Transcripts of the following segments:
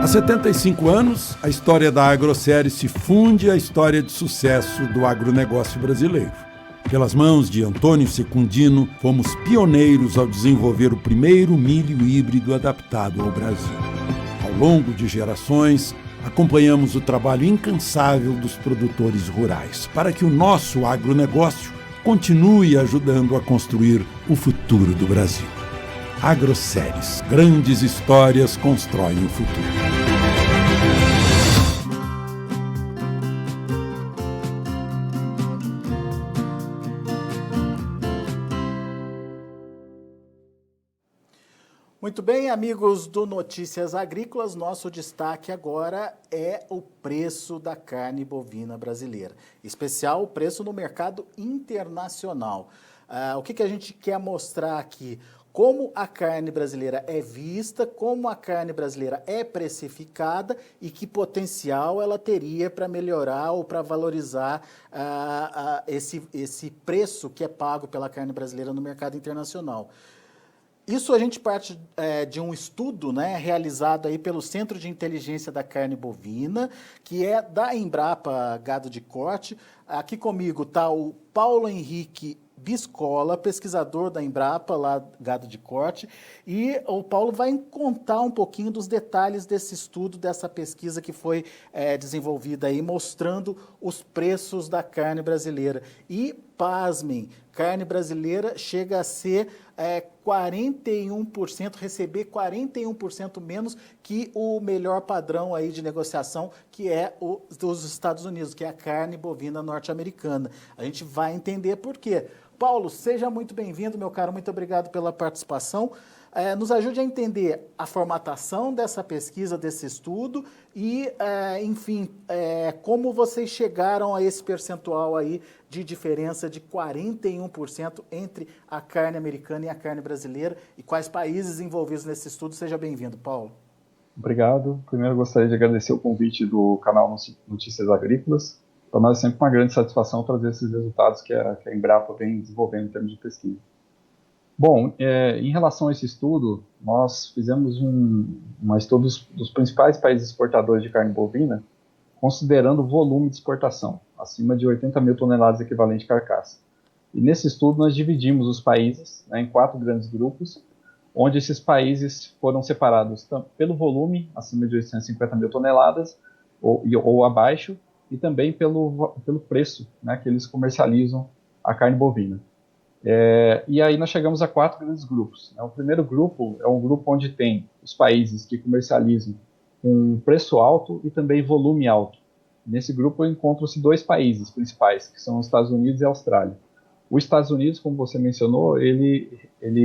Há 75 anos, a história da Agrosérie se funde à história de sucesso do agronegócio brasileiro. Pelas mãos de Antônio Secundino, fomos pioneiros ao desenvolver o primeiro milho híbrido adaptado ao Brasil. Ao longo de gerações, acompanhamos o trabalho incansável dos produtores rurais para que o nosso agronegócio continue ajudando a construir o futuro do Brasil. Agroséries, grandes histórias constroem o futuro. Muito bem, amigos do Notícias Agrícolas, nosso destaque agora é o preço da carne bovina brasileira, em especial o preço no mercado internacional. O que a gente quer mostrar aqui? Como a carne brasileira é vista, como a carne brasileira é precificada e que potencial ela teria para melhorar ou para valorizar esse preço que é pago pela carne brasileira no mercado internacional. Isso a gente parte de um estudo, né, realizado aí pelo Centro de Inteligência da Carne Bovina, que é da Embrapa Gado de Corte. Aqui comigo está o Paulo Henrique Biscola, pesquisador da Embrapa, lá Gado de Corte, e o Paulo vai contar um pouquinho dos detalhes desse estudo, dessa pesquisa que foi desenvolvida aí, mostrando os preços da carne brasileira. E, pasmem, carne brasileira chega a ser 41%, receber 41% menos que o melhor padrão aí de negociação, que é o dos Estados Unidos, que é a carne bovina norte-americana. A gente vai entender por quê. Paulo, seja muito bem-vindo, meu caro, muito obrigado pela participação. Nos ajude a entender a formatação dessa pesquisa, desse estudo e, enfim, como vocês chegaram a esse percentual aí de diferença de 41% entre a carne americana e a carne brasileira e quais países envolvidos nesse estudo. Seja bem-vindo, Paulo. Obrigado. Primeiro, gostaria de agradecer o convite do canal Notícias Agrícolas. Para nós é sempre uma grande satisfação trazer esses resultados que a Embrapa vem desenvolvendo em termos de pesquisa. Bom, em relação a esse estudo, nós fizemos um estudo dos principais países exportadores de carne bovina, considerando o volume de exportação, acima de 80 mil toneladas equivalente carcaça. E nesse estudo nós dividimos os países, né, em 4 grandes grupos, onde esses países foram separados pelo volume, acima de 850 mil toneladas ou abaixo, e também pelo preço, né, que eles comercializam a carne bovina. E aí nós chegamos a 4 grandes grupos. O primeiro grupo é um grupo onde tem os países que comercializam com preço alto e também volume alto. Nesse grupo encontram-se 2 países principais, que são os Estados Unidos e a Austrália. Os Estados Unidos, como você mencionou, ele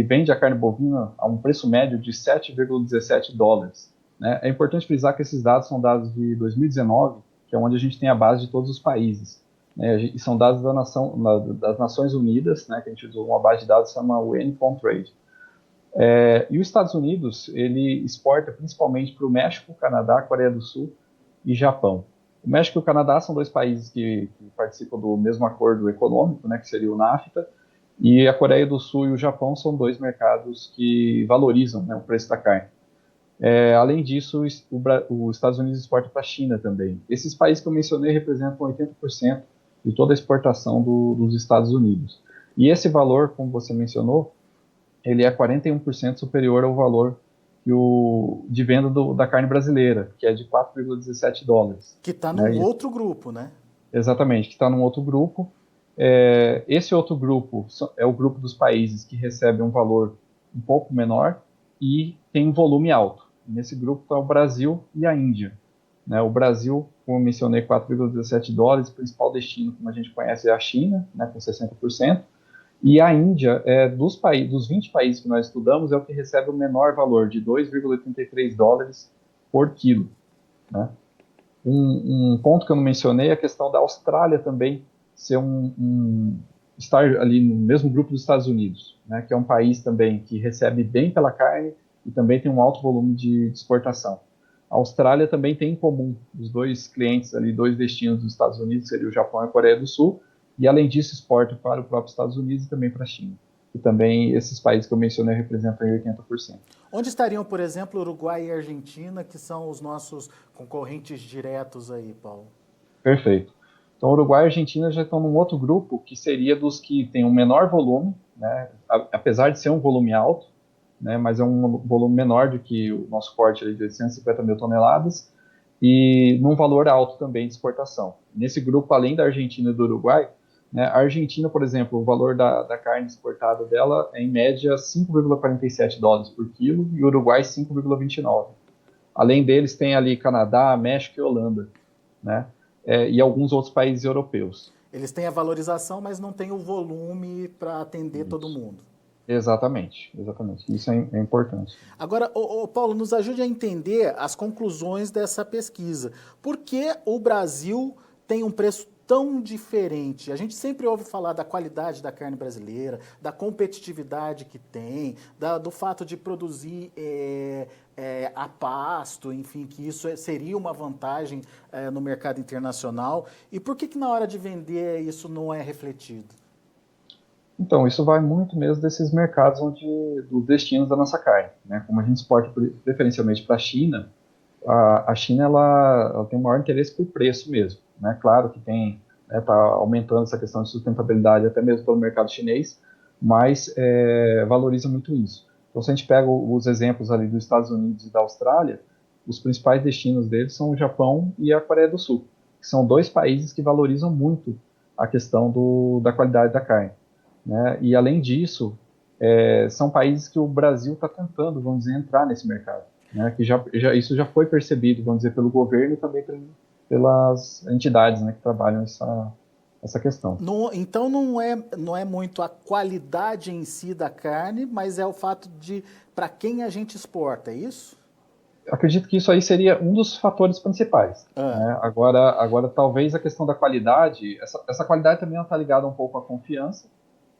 vende a carne bovina a um preço médio de 7,17 dólares. Né? É importante frisar que esses dados são dados de 2019, que é onde a gente tem a base de todos os países. Né? E são dados das Nações Unidas, né? Que a gente usou uma base de dados que se chama Trade. E os Estados Unidos, ele exporta principalmente para o México, Canadá, Coreia do Sul e Japão. O México e o Canadá são 2 países que participam do mesmo acordo econômico, né? Que seria o NAFTA, e a Coreia do Sul e o Japão são 2 mercados que valorizam, né, o preço da carne. Além disso, os Estados Unidos exportam para a China também. Esses países que eu mencionei representam 80% de toda a exportação dos Estados Unidos. E esse valor, como você mencionou, ele é 41% superior ao valor de venda da carne brasileira, que é de 4,17 dólares. Que está num outro grupo, né? Exatamente, que está num outro grupo. Esse outro grupo é o grupo dos países que recebem um valor um pouco menor e tem um volume alto. Nesse grupo está o Brasil e a Índia. Né? O Brasil, como eu mencionei, 4,17 dólares, o principal destino, como a gente conhece, é a China, né, com 60%. E a Índia, dos 20 países que nós estudamos, é o que recebe o menor valor, de 2,83 dólares por quilo. Né? Um ponto que eu não mencionei é a questão da Austrália também ser estar ali no mesmo grupo dos Estados Unidos, né, que é um país também que recebe bem pela carne e também tem um alto volume de exportação. A Austrália também tem em comum os 2 clientes ali, 2 destinos dos Estados Unidos, seria o Japão e a Coreia do Sul, e além disso exporta para o próprio Estados Unidos e também para a China. e também esses países que eu mencionei representam 80%. Onde estariam, por exemplo, Uruguai e Argentina, que são os nossos concorrentes diretos aí, Paulo? Perfeito. Então, Uruguai e Argentina já estão num outro grupo, que seria dos que têm um menor volume, né, apesar de ser um volume alto, né, mas é um volume menor do que o nosso corte ali de 850 mil toneladas, e num valor alto também de exportação. Nesse grupo, além da Argentina e do Uruguai, né, a Argentina, por exemplo, o valor da carne exportada dela é, em média, 5,47 dólares por quilo, e o Uruguai 5,29. Além deles, tem ali Canadá, México e Holanda, né, e alguns outros países europeus. Eles têm a valorização, mas não têm o volume para atender Isso. todo mundo. Exatamente. Isso é importante. Agora, Paulo, nos ajude a entender as conclusões dessa pesquisa. Por que o Brasil tem um preço tão diferente? A gente sempre ouve falar da qualidade da carne brasileira, da competitividade que tem, do fato de produzir a pasto, enfim, que isso seria uma vantagem no mercado internacional. E por que na hora de vender isso não é refletido? Então, isso vai muito mesmo desses mercados dos destinos da nossa carne, né? Como a gente exporta preferencialmente para a China, a China ela tem um maior interesse por preço mesmo, né? Claro que tem, tá aumentando essa questão de sustentabilidade até mesmo pelo mercado chinês, mas valoriza muito isso. Então, se a gente pega os exemplos ali dos Estados Unidos e da Austrália, os principais destinos deles são o Japão e a Coreia do Sul, que são dois países que valorizam muito a questão da qualidade da carne, né? E além disso, são países que o Brasil está tentando, vamos dizer, entrar nesse mercado, né? Que isso já foi percebido, vamos dizer, pelo governo e também pelas entidades, né, que trabalham essa questão. Então não é muito a qualidade em si da carne, mas é o fato de para quem a gente exporta, é isso? Acredito que isso aí seria um dos fatores principais. Né? Agora, talvez a questão da qualidade, essa qualidade também está ligada um pouco à confiança,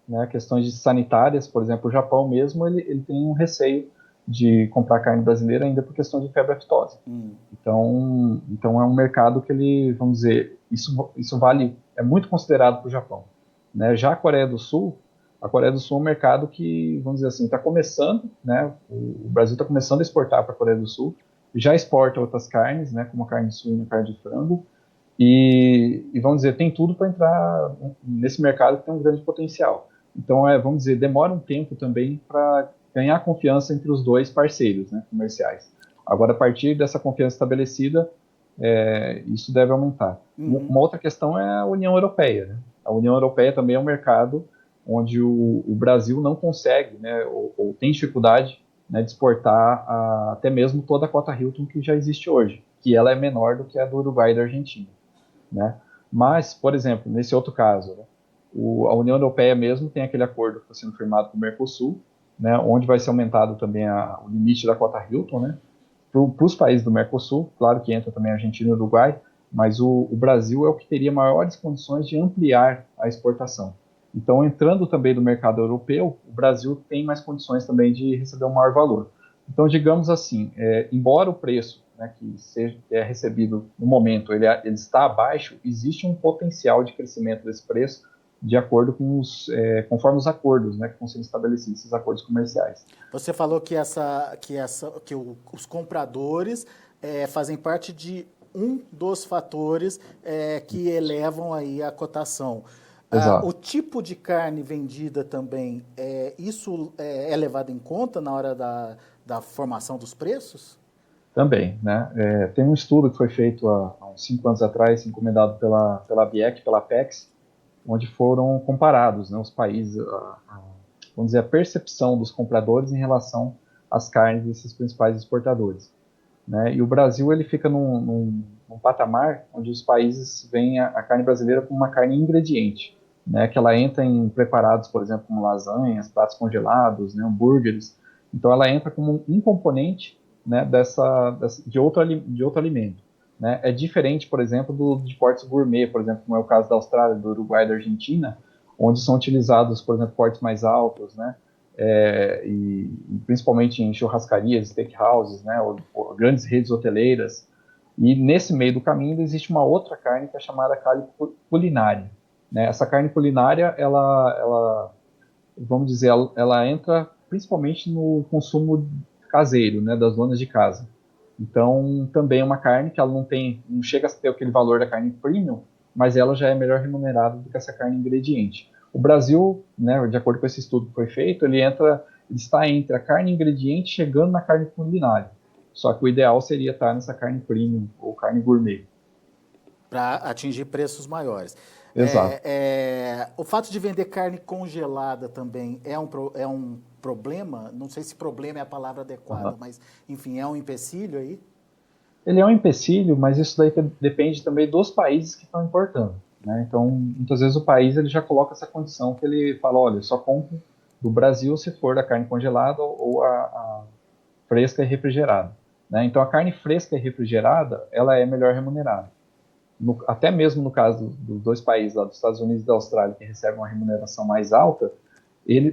né? Questões sanitárias, por exemplo, o Japão mesmo, ele tem um receio de comprar carne brasileira ainda por questão de febre aftosa. Então é um mercado que ele, vamos dizer, isso vale, é muito considerado para o Japão. Né? Já a Coreia do Sul é um mercado que, vamos dizer assim, está começando, né? O Brasil está começando a exportar para a Coreia do Sul, já exporta outras carnes, né? Como a carne de suíno e carne de frango, e vamos dizer, tem tudo para entrar nesse mercado que tem um grande potencial. Então, vamos dizer, demora um tempo também para ganhar confiança entre os dois parceiros, né, comerciais. Agora, a partir dessa confiança estabelecida, isso deve aumentar. Uma outra questão é a União Europeia. Né? A União Europeia também é um mercado onde o Brasil não consegue, né, ou tem dificuldade, né, de exportar até mesmo toda a cota Hilton que já existe hoje, que ela é menor do que a do Uruguai e da Argentina. Né? Mas, por exemplo, nesse outro caso, né, a União Europeia mesmo tem aquele acordo que está sendo firmado com o Mercosul, né, onde vai ser aumentado também o limite da cota Hilton, né, para os países do Mercosul, claro que entra também a Argentina e o Uruguai, mas o Brasil é o que teria maiores condições de ampliar a exportação. Então, entrando também no mercado europeu, o Brasil tem mais condições também de receber um maior valor. Então, digamos assim, embora o preço, né, que é recebido no momento, ele está abaixo, existe um potencial de crescimento desse preço de acordo com conforme os acordos, né, que vão ser estabelecidos, esses acordos comerciais. Você falou que os compradores fazem parte de um dos fatores que elevam aí a cotação. O tipo de carne vendida também, isso é levado em conta na hora da formação dos preços? Também, né? Tem um estudo que foi feito há uns 5 anos atrás, encomendado pela BIEC, pela Apex, onde foram comparados, né, os países, vamos dizer, a percepção dos compradores em relação às carnes desses principais exportadores. Né? E o Brasil ele fica num patamar onde os países veem a carne brasileira como uma carne ingrediente, né? Que ela entra em preparados, por exemplo, como lasanhas, pratos congelados, né, hambúrgueres. Então ela entra como um componente, né, de outro alimento. Né? É diferente, por exemplo, de cortes gourmet, por exemplo, como é o caso da Austrália, do Uruguai e da Argentina, onde são utilizados, por exemplo, cortes mais altos, né? E principalmente em churrascarias, steakhouses, né? Ou grandes redes hoteleiras. E nesse meio do caminho existe uma outra carne que é chamada carne culinária. Né? Essa carne culinária, ela vamos dizer, ela entra principalmente no consumo caseiro, né, das donas de casa. Então, também é uma carne que ela não chega a ter aquele valor da carne premium, mas ela já é melhor remunerada do que essa carne ingrediente. O Brasil, né, de acordo com esse estudo que foi feito, ele está entre a carne ingrediente chegando na carne culinária. Só que o ideal seria estar nessa carne premium ou carne gourmet. Para atingir preços maiores. Exato. O fato de vender carne congelada também é um problema? Não sei se problema é a palavra adequada, mas, enfim, é um empecilho aí? Ele é um empecilho, mas isso daí depende também dos países que estão importando, né? Então, muitas vezes o país ele já coloca essa condição que ele fala, olha, só compro do Brasil se for da carne congelada ou a fresca e refrigerada, né? Então, a carne fresca e refrigerada, ela é melhor remunerada. Até mesmo no caso dos dois países, lá, dos Estados Unidos e da Austrália, que recebem uma remuneração mais alta,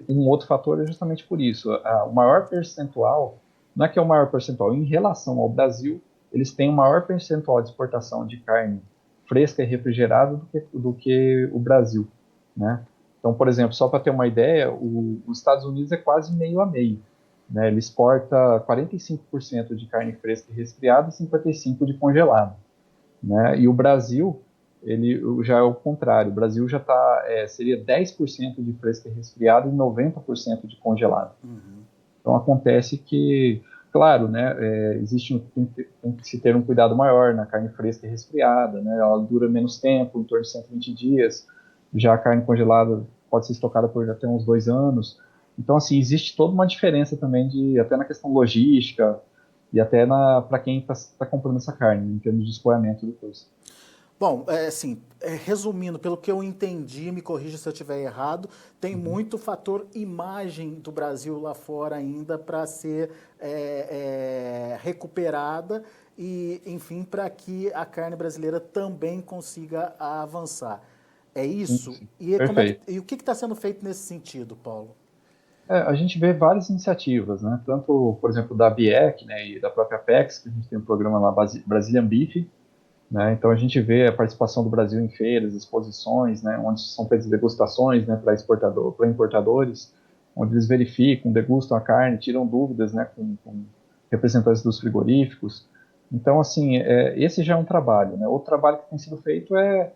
um outro fator é justamente por isso. O maior percentual, não é que é o maior percentual, em relação ao Brasil, eles têm um maior percentual de exportação de carne fresca e refrigerada do que o Brasil, né? Então, por exemplo, só para ter uma ideia, os Estados Unidos é quase meio a meio, né? Ele exporta 45% de carne fresca e resfriada e 55% de congelada, né? E o Brasil, ele já é o contrário. O Brasil já seria 10% de fresca e resfriada e 90% de congelada. Uhum. Então acontece que, claro, né, tem que se ter um cuidado maior na carne fresca e resfriada, né? Ela dura menos tempo, em torno de 120 dias. Já a carne congelada pode ser estocada por até uns 2 anos. Então, assim, existe toda uma diferença também até na questão logística e até para quem está comprando essa carne, em termos de escoamento depois. Bom, resumindo, pelo que eu entendi, me corrija se eu estiver errado, tem muito fator imagem do Brasil lá fora ainda para ser recuperada e, enfim, para que a carne brasileira também consiga avançar. É isso? Sim, E, perfeito. e o que está sendo feito nesse sentido, Paulo? A gente vê várias iniciativas, né? Tanto, por exemplo, da BIEC, né, e da própria Apex, que a gente tem um programa lá, Brazilian Beef, né? Então a gente vê a participação do Brasil em feiras, exposições, né, onde são feitas degustações, né, para importadores, onde eles verificam, degustam a carne, tiram dúvidas, né, com representantes dos frigoríficos. Então, assim, esse já é um trabalho, né? Outro trabalho que tem sido feito é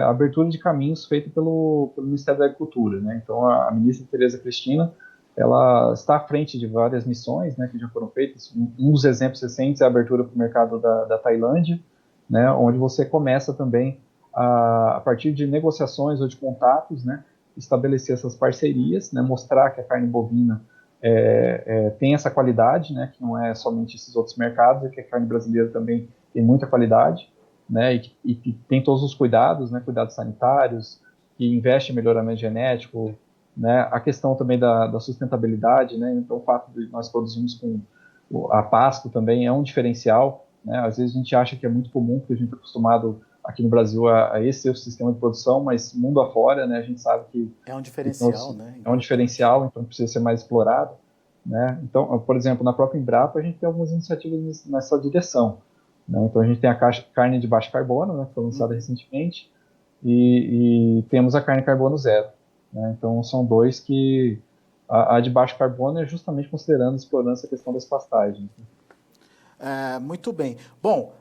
a abertura de caminhos feito pelo Ministério da Agricultura, né? Então a ministra Tereza Cristina, ela está à frente de várias missões, né, que já foram feitas. Um dos exemplos recentes é a abertura para o mercado da Tailândia, né, onde você começa também a partir de negociações ou de contatos, né, estabelecer essas parcerias, né, mostrar que a carne bovina tem essa qualidade, né, que não é somente esses outros mercados, e que a carne brasileira também tem muita qualidade, né, e que tem todos os cuidados, né, cuidados sanitários, que investe em melhoramento genético, né, a questão também da sustentabilidade, né, então o fato de nós produzirmos com a pasto também é um diferencial, né? Às vezes a gente acha que é muito comum, porque a gente está acostumado aqui no Brasil a esse ser o sistema de produção, mas mundo afora, né, a gente sabe que é um diferencial, né? É um diferencial, então precisa ser mais explorado, né? Então, por exemplo, na própria Embrapa a gente tem algumas iniciativas nessa direção, né? Então a gente tem a carne de baixo carbono, né, que foi lançada recentemente, e temos a carne carbono zero, né? Então são dois que a de baixo carbono é justamente considerando, explorando essa questão das pastagens. Muito bem. Bom,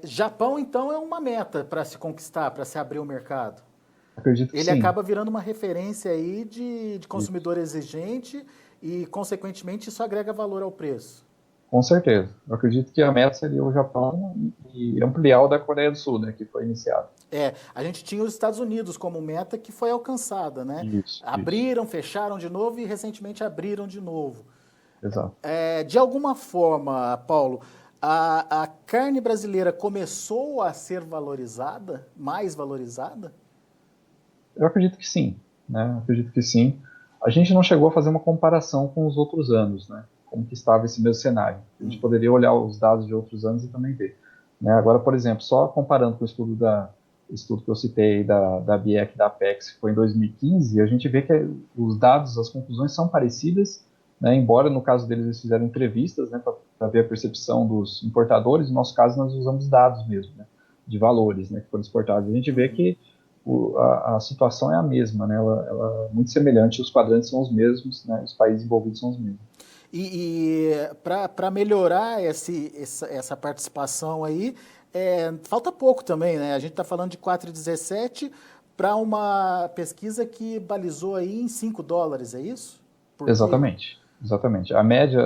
Japão então é uma meta para se conquistar, para se abrir o mercado. Acredito que Ele sim. acaba virando uma referência aí de consumidor exigente e, consequentemente, isso agrega valor ao preço. Com certeza. Eu acredito que a meta seria o Japão e ampliar o da Coreia do Sul, né, que foi iniciado. A gente tinha os Estados Unidos como meta que foi alcançada, né? Isso. Abriram, fecharam de novo e recentemente abriram de novo. Exato. De alguma forma, Paulo, a carne brasileira começou a ser valorizada, mais valorizada? Eu acredito que sim, né? Eu acredito que sim. A gente não chegou a fazer uma comparação com os outros anos, né? Como que estava esse mesmo cenário. A gente poderia olhar os dados de outros anos e também ver, né? Agora, por exemplo, só comparando com o estudo que eu citei da BIEC e da Apex, que foi em 2015, a gente vê que os dados, as conclusões são parecidas, né? Embora no caso deles eles fizeram entrevistas, né, para ver a percepção dos importadores. No nosso caso nós usamos dados mesmo, né, de valores, né, que foram exportados. A gente vê que a situação é a mesma, né? Ela é muito semelhante, os quadrantes são os mesmos, né? Os países envolvidos são os mesmos. E para melhorar essa participação aí, falta pouco também, né? A gente está falando de 4,17 para uma pesquisa que balizou aí em $5, é isso? Exatamente, exatamente. A média,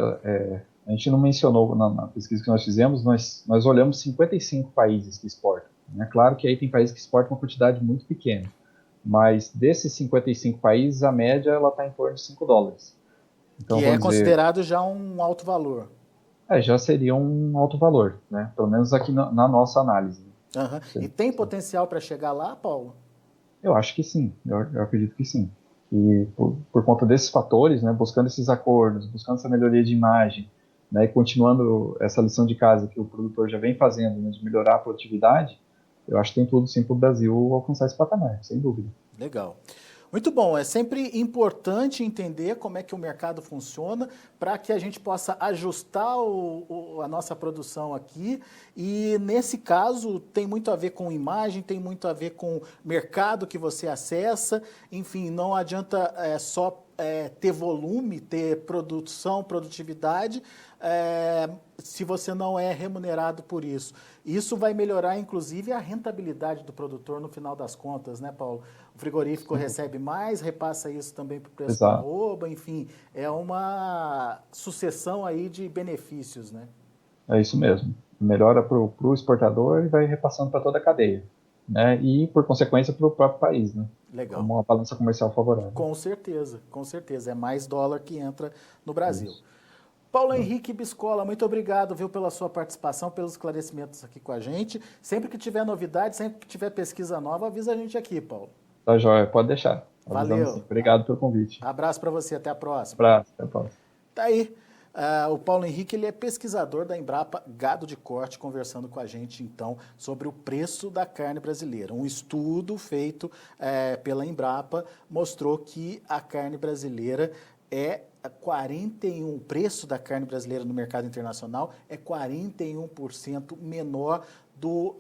a gente não mencionou na pesquisa que nós fizemos, nós olhamos 55 países que exportam. É claro que aí tem países que exportam uma quantidade muito pequena, mas desses 55 países, a média está em torno de $5. Então, Que é vamos dizer, considerado já um alto valor. já seria um alto valor, né? Pelo menos aqui na nossa análise. Uhum. E tem potencial para chegar lá, Paulo? Eu acho que sim, eu acredito que sim. E por conta desses fatores, né, buscando esses acordos, buscando essa melhoria de imagem, né, e continuando essa lição de casa que o produtor já vem fazendo, né, de melhorar a produtividade, eu acho que tem tudo sim para o Brasil alcançar esse patamar, sem dúvida. Legal. Muito bom, é sempre importante entender como é que o mercado funciona para que a gente possa ajustar a nossa produção aqui e nesse caso tem muito a ver com imagem, tem muito a ver com mercado que você acessa, enfim, não adianta só ter volume, ter produção, produtividade, se você não é remunerado por isso. Isso vai melhorar, inclusive, a rentabilidade do produtor no final das contas, né, Paulo? O frigorífico recebe mais, repassa isso também para o preço da arroba, enfim, é uma sucessão aí de benefícios, né? É isso mesmo. Melhora para o exportador e vai repassando para toda a cadeia, né? E, por consequência, para o próprio país, né? Legal. Como uma balança comercial favorável. Com certeza, com certeza. É mais dólar que entra no Brasil. Isso. Paulo Henrique Biscola, muito obrigado, viu, pela sua participação, pelos esclarecimentos aqui com a gente. Sempre que tiver novidade, sempre que tiver pesquisa nova, avisa a gente aqui, Paulo. Tá joia, pode deixar. Valeu. Sim. Obrigado pelo convite. Abraço para você, até a próxima. Abraço, até a próxima. Tá aí. O Paulo Henrique, ele é pesquisador da Embrapa Gado de Corte, conversando com a gente, então, sobre o preço da carne brasileira. Um estudo feito pela Embrapa mostrou que a carne brasileira o preço da carne brasileira no mercado internacional é 41% menor do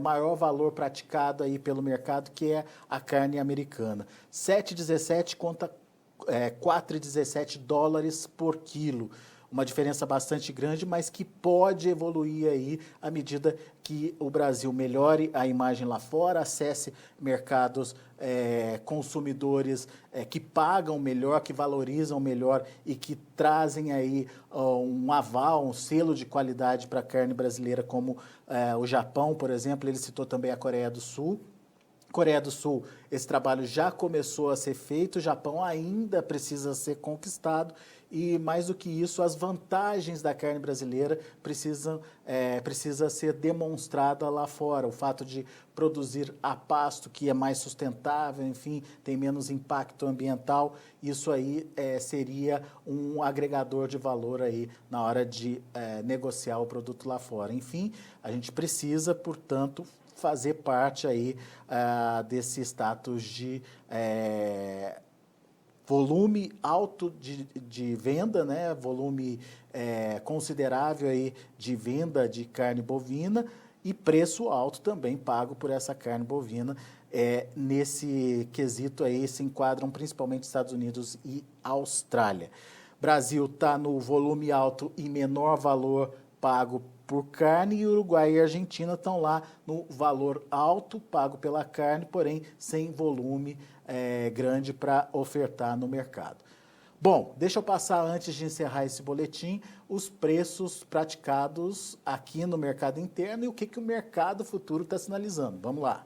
maior valor praticado aí pelo mercado, que é a carne americana. 7,17 conta $4,17 por quilo. Uma diferença bastante grande, mas que pode evoluir aí à medida que o Brasil melhore a imagem lá fora, acesse mercados consumidores que pagam melhor, que valorizam melhor e que trazem aí um aval, um selo de qualidade para a carne brasileira, como o Japão, por exemplo. Ele citou também a Coreia do Sul. Coreia do Sul, esse trabalho já começou a ser feito, o Japão ainda precisa ser conquistado e, mais do que isso, as vantagens da carne brasileira precisa ser demonstrada lá fora. O fato de produzir a pasto, que é mais sustentável, enfim, tem menos impacto ambiental, isso aí seria um agregador de valor aí na hora de negociar o produto lá fora. Enfim, a gente precisa, portanto, fazer parte aí desse status de volume alto de venda, né? Volume considerável aí de venda de carne bovina e preço alto também pago por essa carne bovina. Nesse quesito aí se enquadram principalmente Estados Unidos e Austrália. Brasil está no volume alto e menor valor pago por carne, e Uruguai e Argentina estão lá no valor alto pago pela carne, porém sem volume grande para ofertar no mercado. Bom, deixa eu passar, antes de encerrar esse boletim, os preços praticados aqui no mercado interno e o que o mercado futuro está sinalizando. Vamos lá.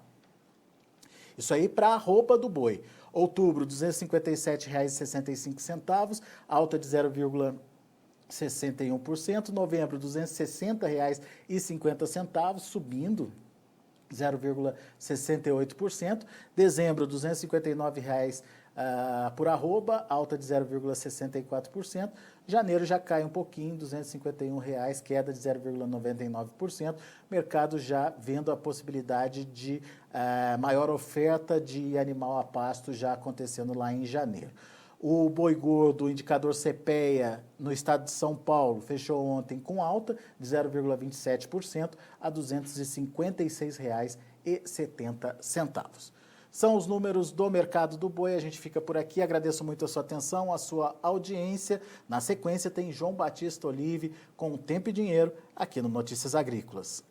Isso aí para a arroba do boi. Outubro, R$ 257,65, alta de 0,61%. Novembro, R$ 260,50, subindo 0,68%. Dezembro, R$ 259,00 por arroba, alta de 0,64%. Janeiro já cai um pouquinho, R$ 251,00, queda de 0,99%. Mercado já vendo a possibilidade de maior oferta de animal a pasto já acontecendo lá em janeiro. O boi gordo, o indicador CPEA, no estado de São Paulo, fechou ontem com alta de 0,27% a R$ 256,70. São os números do mercado do boi. A gente fica por aqui. Agradeço muito a sua atenção, a sua audiência. Na sequência tem João Batista Olive com o Tempo e Dinheiro aqui no Notícias Agrícolas.